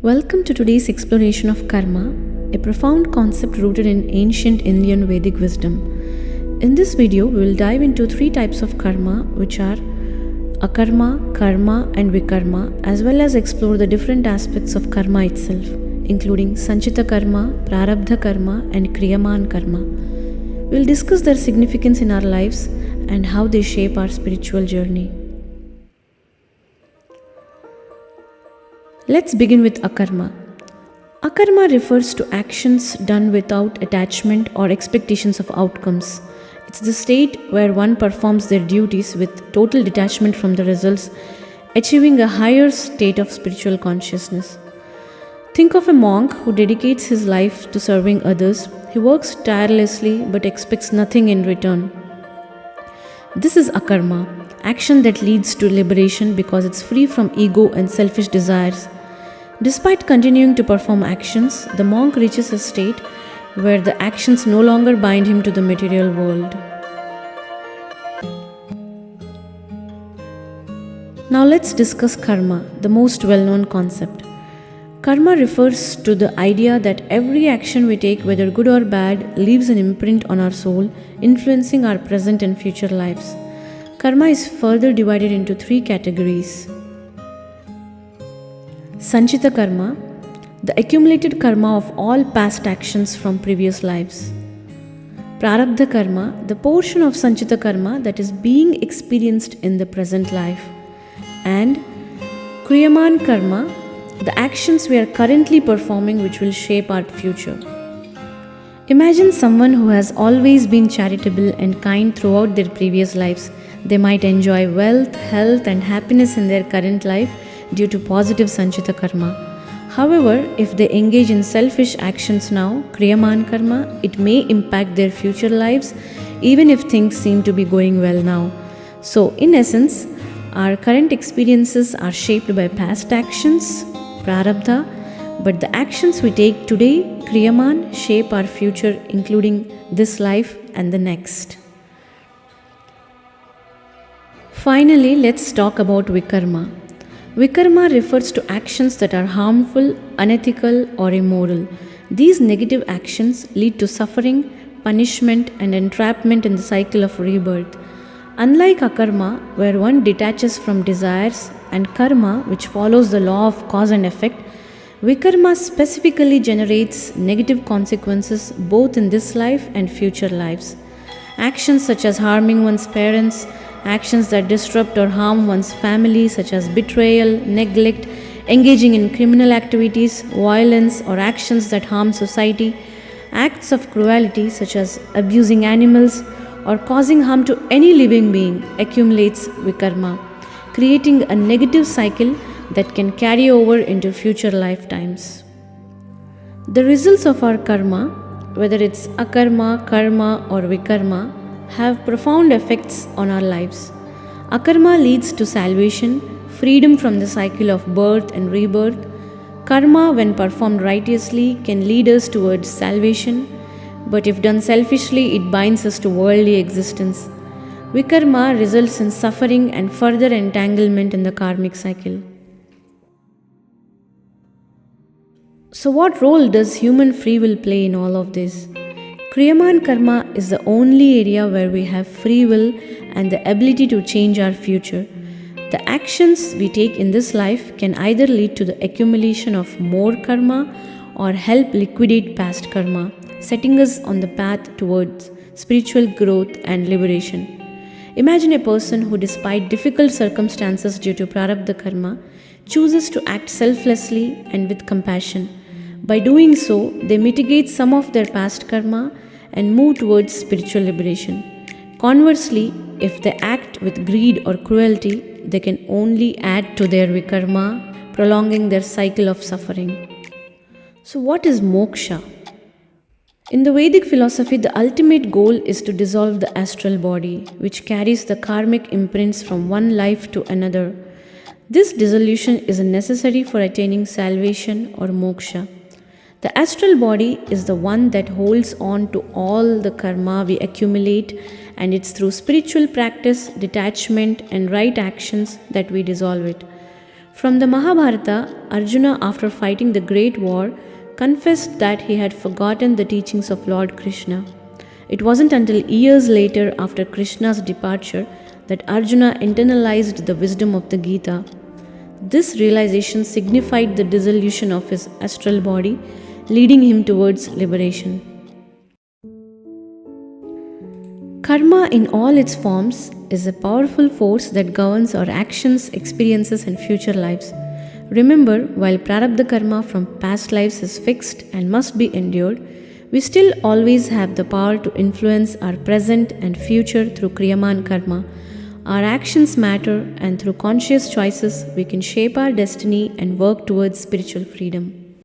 Welcome to today's exploration of karma, a profound concept rooted in ancient Indian Vedic wisdom. In this video, we will dive into three types of karma, which are Akarma, Karma, and Vikarma, as well as explore the different aspects of karma itself, including Sanchita Karma, Prarabdha Karma, and Kriyaman Karma. We will discuss their significance in our lives and how they shape our spiritual journey. Let's begin with Akarma. Akarma refers to actions done without attachment or expectations of outcomes. It's the state where one performs their duties with total detachment from the results, achieving a higher state of spiritual consciousness. Think of a monk who dedicates his life to serving others. He works tirelessly but expects nothing in return. This is Akarma, action that leads to liberation because it's free from ego and selfish desires. Despite continuing to perform actions, the monk reaches a state where the actions no longer bind him to the material world. Now let's discuss karma, the most well-known concept. Karma refers to the idea that every action we take, whether good or bad, leaves an imprint on our soul, influencing our present and future lives. Karma is further divided into three categories. Sanchita Karma, the accumulated karma of all past actions from previous lives. Prarabdha Karma, the portion of Sanchita Karma that is being experienced in the present life. And Kriyaman Karma, the actions we are currently performing which will shape our future. Imagine someone who has always been charitable and kind throughout their previous lives. They might enjoy wealth, health, and happiness in their current life due to positive Sanchita Karma. However, if they engage in selfish actions now, Kriyaman Karma, it may impact their future lives even if things seem to be going well now. So, in essence, our current experiences are shaped by past actions, Prarabdha, but the actions we take today, Kriyaman, shape our future, including this life and the next. Finally, let's talk about Vikarma. Vikarma refers to actions that are harmful, unethical, or immoral. These negative actions lead to suffering, punishment, and entrapment in the cycle of rebirth. Unlike Akarma, where one detaches from desires, and Karma, which follows the law of cause and effect, Vikarma specifically generates negative consequences both in this life and future lives. Actions such as harming one's parents, actions that disrupt or harm one's family such as betrayal, neglect, engaging in criminal activities, violence, or actions that harm society, acts of cruelty such as abusing animals or causing harm to any living being accumulates Vikarma, creating a negative cycle that can carry over into future lifetimes. The results of our karma, whether it's Akarma, Karma, or Vikarma, have profound effects on our lives. Akarma leads to salvation, freedom from the cycle of birth and rebirth. Karma, when performed righteously, can lead us towards salvation, but if done selfishly, it binds us to worldly existence. Vikarma results in suffering and further entanglement in the karmic cycle. So, what role does human free will play in all of this? Kriyaman Karma is the only area where we have free will and the ability to change our future. The actions we take in this life can either lead to the accumulation of more karma or help liquidate past karma, setting us on the path towards spiritual growth and liberation. Imagine a person who, despite difficult circumstances due to Prarabdha Karma, chooses to act selflessly and with compassion. By doing so, they mitigate some of their past karma and move towards spiritual liberation. Conversely, if they act with greed or cruelty, they can only add to their Vikarma, prolonging their cycle of suffering. So, what is Moksha? In the Vedic philosophy, the ultimate goal is to dissolve the astral body, which carries the karmic imprints from one life to another. This dissolution is necessary for attaining salvation or moksha. The astral body is the one that holds on to all the karma we accumulate, and it's through spiritual practice, detachment, and right actions that we dissolve it. From the Mahabharata, Arjuna, after fighting the great war, confessed that he had forgotten the teachings of Lord Krishna. It wasn't until years later, after Krishna's departure, that Arjuna internalized the wisdom of the Gita. This realization signified the dissolution of his astral body, leading him towards liberation. Karma, in all its forms, is a powerful force that governs our actions, experiences, and future lives. Remember, while Prarabdha karma from past lives is fixed and must be endured, we still always have the power to influence our present and future through Kriyaman Karma. Our actions matter, and through conscious choices, we can shape our destiny and work towards spiritual freedom.